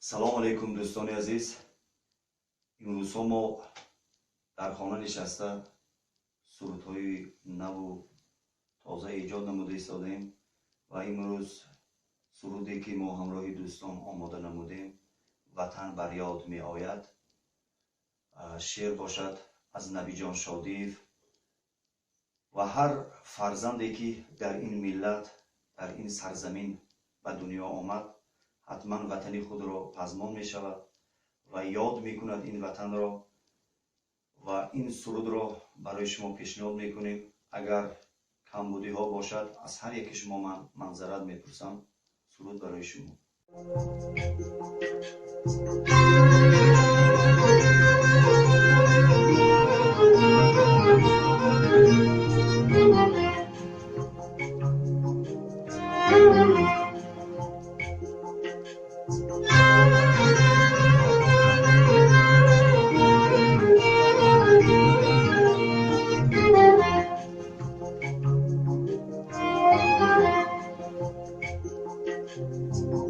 سلام علیکم دوستان عزیز. امروز ما در خانه نشسته سرودهای نو تازه ایجاد نموده ایستادیم و امروز سرودی که ما همراه دوستان آماده نمودیم وطن بر یاد می آید. شعر باشد از نبیجون شودیев و هر فرزندی که در این ملت در این سرزمین به دنیا آمد حتما وطن خود را پزمان می شود و یاد می کند این وطن را و این سرود را برای شما پیشنهاد می کنیم. اگر کمبودی ها باشد از هر یک شما من معذرت می پرسم. سرود برای شما.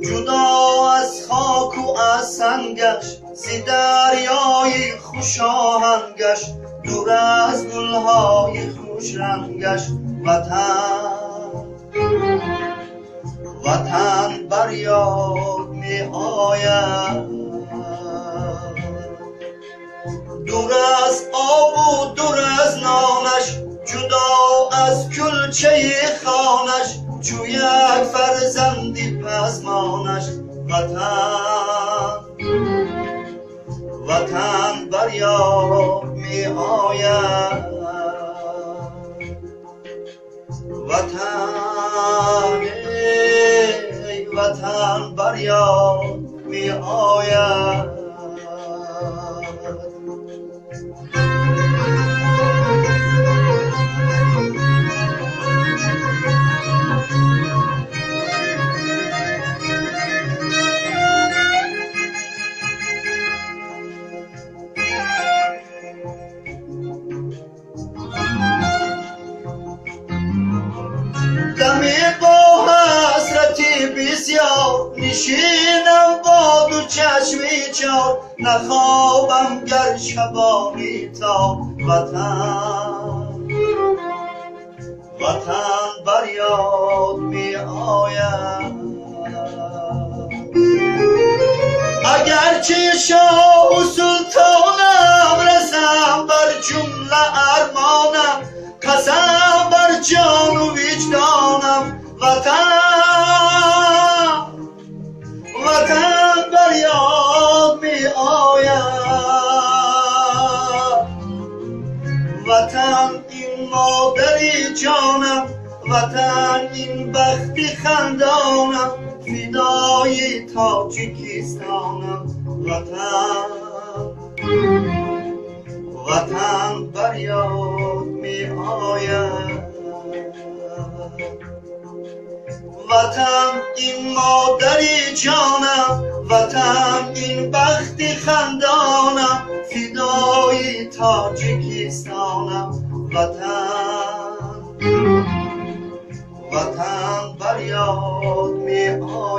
جدا از خاک و از سنگش زی دریای خوش آهنگش دور از گلهای خوش رنگش وطن بر یاد می آید. دور از آب و دور از نانش جدا از کلچه خانش چو یک فرزندی پزمانش وطن بر یاد می آید. وطن بر یاد می آید. دمی با حسرتی بسیار نشینم با دو چشمی چار نخوابم گر شبانی تا وطن بر یاد می آید. اگرچه شاه و سلطانم رسم بر جمله ارمانم قسم بر جان و وجدانم وطن بر یاد می آید. وطن این مادری جانم وطن این بختی خندانم فدای تاجیکستانم وطن بر یاد می آید. وطن این مادری جانم وطن این بختی خندانم فدای تاجیکستانم وطن بر یاد می آید.